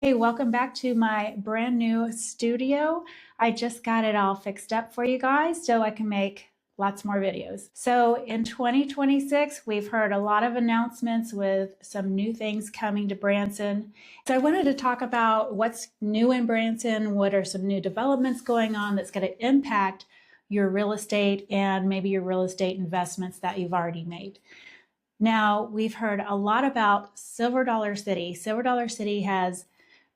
Hey, welcome back to my brand new studio. I just got it all fixed up for you guys so I can make lots more videos. So in 2026, we've heard a lot of announcements with some new things coming to Branson. So I wanted to talk about what's new in Branson, what are some new developments going on that's going to impact your real estate and maybe your real estate investments that you've already made. Now, we've heard a lot about Silver Dollar City. Silver Dollar City has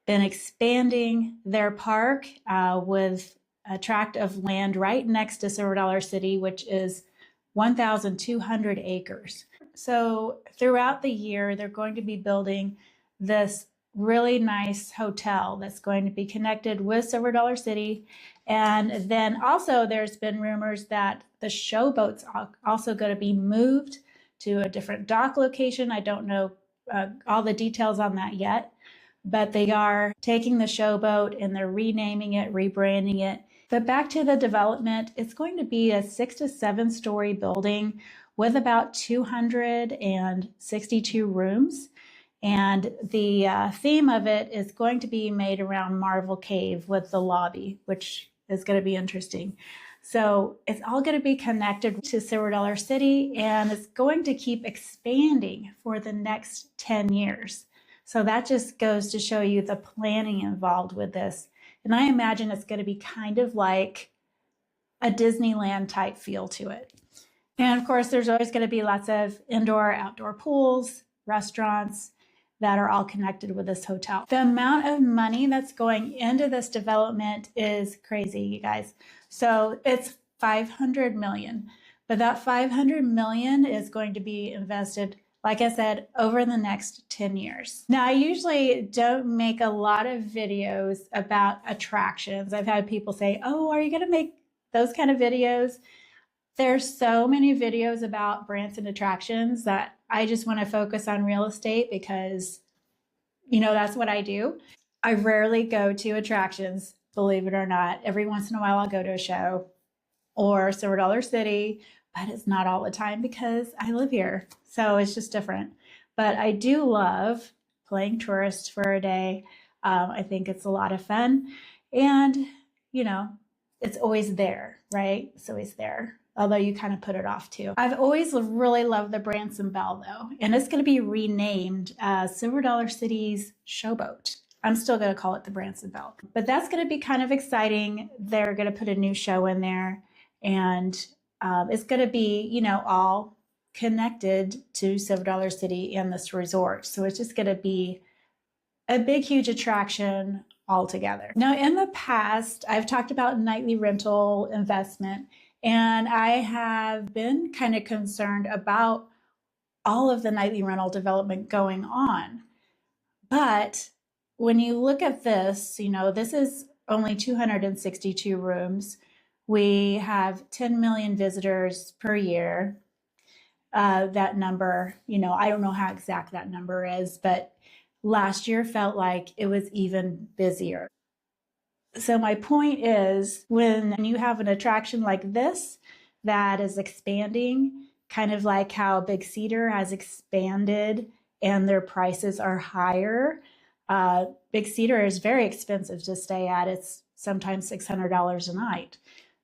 been expanding their park with a tract of land right next to Silver Dollar City, which is 1,200 acres. So throughout the year, they're going to be building this really nice hotel that's going to be connected with Silver Dollar City. And then also there's been rumors that the showboat's also going to be moved to a different dock location. I don't know all the details on that yet, but they are taking the showboat and they're renaming it, rebranding it. But back to the development, it's going to be a 6 to 7 story building with about 262 rooms. And the theme of it is going to be made around Marvel Cave with the lobby, which is going to be interesting. So it's all going to be connected to Silver Dollar City, and it's going to keep expanding for the next 10 years. So that just goes to show you the planning involved with this. And I imagine it's going to be kind of like a Disneyland type feel to it. And of course, there's always going to be lots of indoor, outdoor pools, restaurants that are all connected with this hotel. The amount of money that's going into this development is crazy, you guys. So it's $500 million, but that $500 million is going to be invested, like I said, over the next 10 years. Now, I usually don't make a lot of videos about attractions. I've had people say, oh, are you going to make those kind of videos? There's so many videos about Branson attractions that I just want to focus on real estate because, that's what I do. I rarely go to attractions, believe it or not. Every once in a while, I'll go to a show or Silver Dollar City, but it's not all the time because I live here. So it's just different. But I do love playing tourist for a day. I think it's a lot of fun. And, it's always there, right? It's always there. Although you kind of put it off too. I've always really loved the Branson Belle though. And it's going to be renamed Silver Dollar City's Showboat. I'm still going to call it the Branson Belle. But that's going to be kind of exciting. They're going to put a new show in there. And it's going to be, all connected to Silver Dollar City and this resort. So it's just going to be a big, huge attraction altogether. Now, in the past, I've talked about nightly rental investment, and I have been kind of concerned about all of the nightly rental development going on. But when you look at this, this is only 262 rooms. We have 10 million visitors per year. That number, I don't know how exact that number is, but last year felt like it was even busier. So my point is, when you have an attraction like this that is expanding, kind of like how Big Cedar has expanded and their prices are higher. Big Cedar is very expensive to stay at. It's sometimes $600 a night,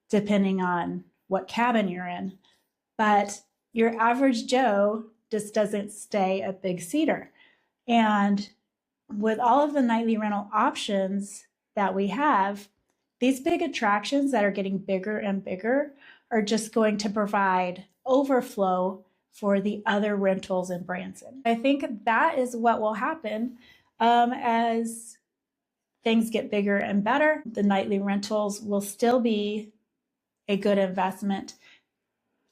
depending on what cabin you're in. But your average Joe just doesn't stay at Big Cedar. And with all of the nightly rental options that we have, these big attractions that are getting bigger and bigger are just going to provide overflow for the other rentals in Branson. I think that is what will happen as things get bigger and better. The nightly rentals will still be a good investment.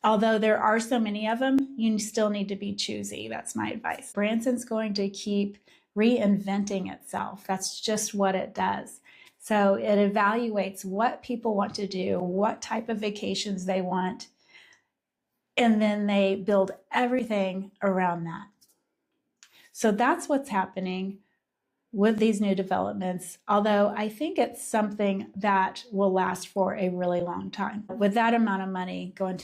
Although there are so many of them, you still need to be choosy. That's my advice. Branson's going to keep reinventing itself. That's just what it does. So it evaluates what people want to do, what type of vacations they want, and then they build everything around that. So that's what's happening with these new developments, although I think it's something that will last for a really long time. With that amount of money going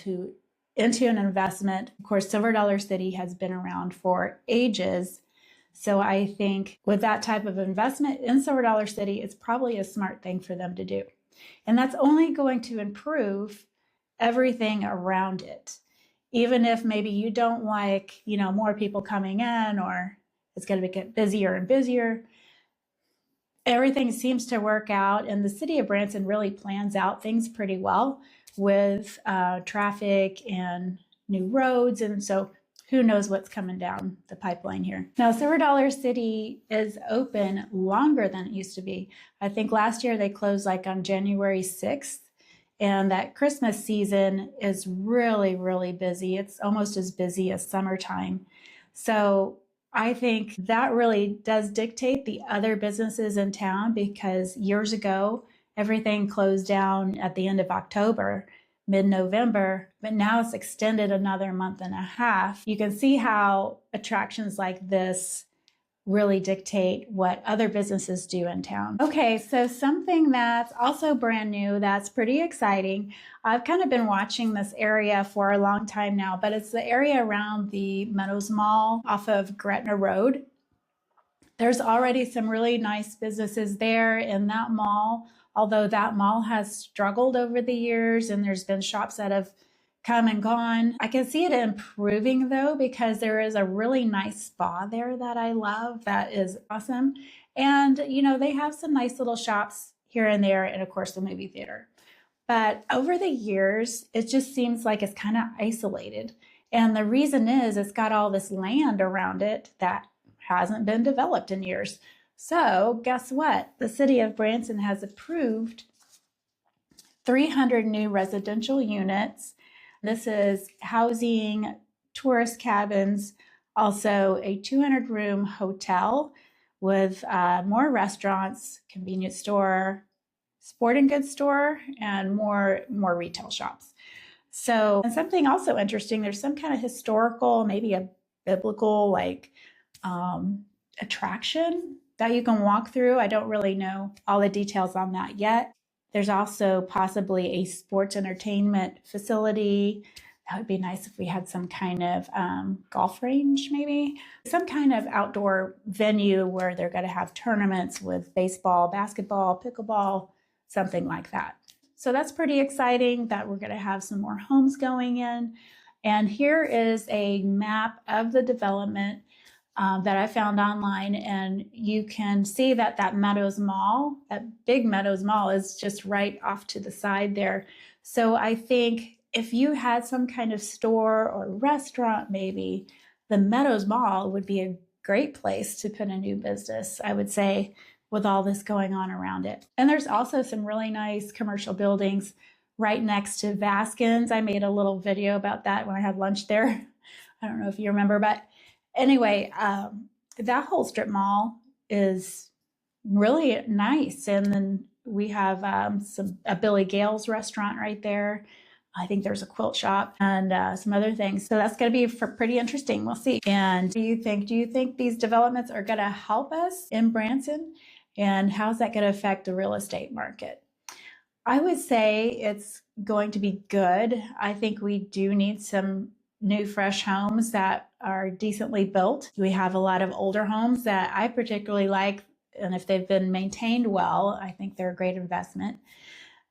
into an investment, of course, Silver Dollar City has been around for ages. So I think with that type of investment in Silver Dollar City, it's probably a smart thing for them to do. And that's only going to improve everything around it. Even if maybe you don't like, more people coming in, or it's going to get busier and busier, everything seems to work out. And the city of Branson really plans out things pretty well with traffic and new roads. And so who knows what's coming down the pipeline here. Now, Silver Dollar City is open longer than it used to be. I think last year they closed like on January 6th. And that Christmas season is really, really busy. It's almost as busy as summertime. So I think that really does dictate the other businesses in town, because years ago, everything closed down at the end of October, mid-November, but now it's extended another month and a half. You can see how attractions like this really dictate what other businesses do in town. Okay, so something that's also brand new that's pretty exciting. I've kind of been watching this area for a long time now, but it's the area around the Meadows Mall off of Gretna Road. There's already some really nice businesses there in that mall, although that mall has struggled over the years and there's been shops that have come and gone. I can see it improving though, because there is a really nice spa there that I love. That is awesome. And, they have some nice little shops here and there, and of course the movie theater. But over the years, it just seems like it's kind of isolated. And the reason is it's got all this land around it that hasn't been developed in years. So guess what? The city of Branson has approved 300 new residential units. This is housing, tourist cabins, also a 200-room hotel with more restaurants, convenience store, sporting goods store, and more retail shops. So, and something also interesting, there's some kind of historical, maybe a biblical attraction that you can walk through. I don't really know all the details on that yet. There's also possibly a sports entertainment facility. That would be nice if we had some kind of golf range, maybe. Some kind of outdoor venue where they're going to have tournaments with baseball, basketball, pickleball, something like that. So that's pretty exciting that we're going to have some more homes going in. And here is a map of the development that I found online, and you can see that Meadows Mall, that big Meadows Mall, is just right off to the side there. So I think if you had some kind of store or restaurant, maybe the Meadows Mall would be a great place to put a new business, I would say, with all this going on around it. And there's also some really nice commercial buildings right next to Vaskin's. I made a little video about that when I had lunch there. I don't know if you remember, but anyway, that whole strip mall is really nice. And then we have a Billy Gale's restaurant right there. I think there's a quilt shop and some other things. So that's going to be pretty interesting. We'll see. And do you think these developments are going to help us in Branson? And how's that going to affect the real estate market? I would say it's going to be good. I think we do need some new, fresh homes that are decently built. We have a lot of older homes that I particularly like, and if they've been maintained well, I think they're a great investment.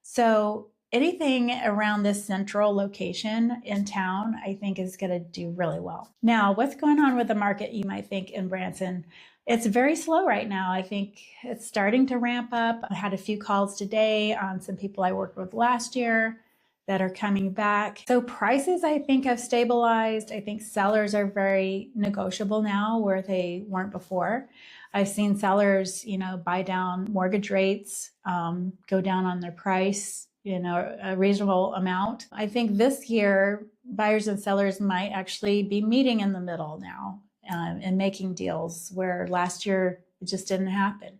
So anything around this central location in town, I think is going to do really well. Now, what's going on with the market, you might think, in Branson? It's very slow right now. I think it's starting to ramp up. I had a few calls today on some people I worked with last year that are coming back. So prices, I think, have stabilized. I think sellers are very negotiable now where they weren't before. I've seen sellers, buy down mortgage rates, go down on their price, a reasonable amount. I think this year, buyers and sellers might actually be meeting in the middle now and making deals where last year it just didn't happen.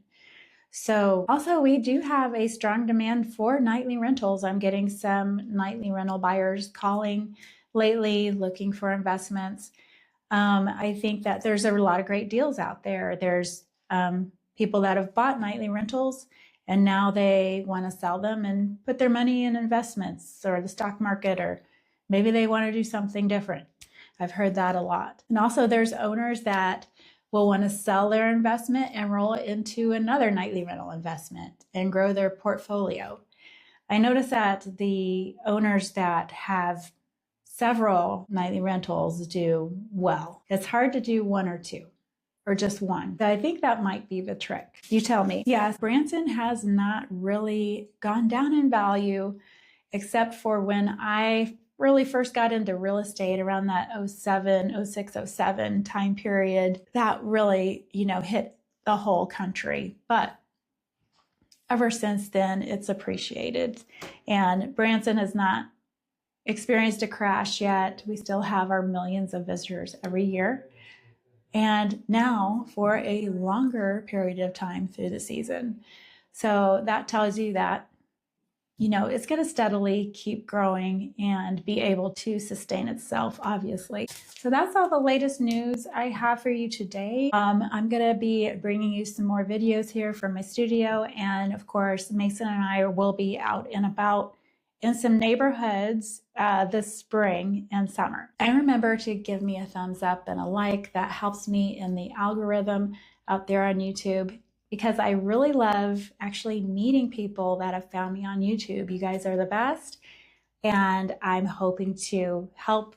So also we do have a strong demand for nightly rentals. I'm getting some nightly rental buyers calling lately looking for investments. I think that there's a lot of great deals out there. There's people that have bought nightly rentals and now they want to sell them and put their money in investments or the stock market, or maybe they want to do something different. I've heard that a lot. And also there's owners that will want to sell their investment and roll it into another nightly rental investment and grow their portfolio. I notice that the owners that have several nightly rentals do well. It's hard to do one or two, or just one. I think that might be the trick. You tell me. Yes, Branson has not really gone down in value, except for when I really first got into real estate around that 07, 06, 07 time period. That really, hit the whole country. But ever since then, it's appreciated. And Branson has not experienced a crash yet. We still have our millions of visitors every year. And now for a longer period of time through the season. So that tells you that, it's going to steadily keep growing and be able to sustain itself, obviously. So that's all the latest news I have for you today. I'm going to be bringing you some more videos here from my studio. And of course, Mason and I will be out and about in some neighborhoods this spring and summer. And remember to give me a thumbs up and a like. That helps me in the algorithm out there on YouTube, because I really love actually meeting people that have found me on YouTube. You guys are the best. And I'm hoping to help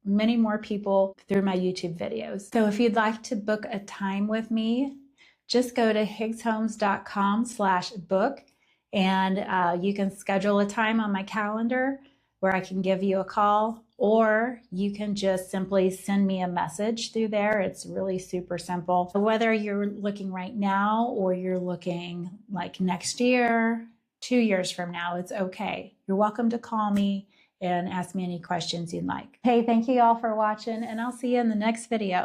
many more people through my YouTube videos. So if you'd like to book a time with me, just go to higgshomes.com/book. And you can schedule a time on my calendar where I can give you a call, or you can just simply send me a message through there. It's really super simple. Whether you're looking right now or you're looking like next year, 2 years from now, it's okay. You're welcome to call me and ask me any questions you'd like. Hey, thank you all for watching, and I'll see you in the next video.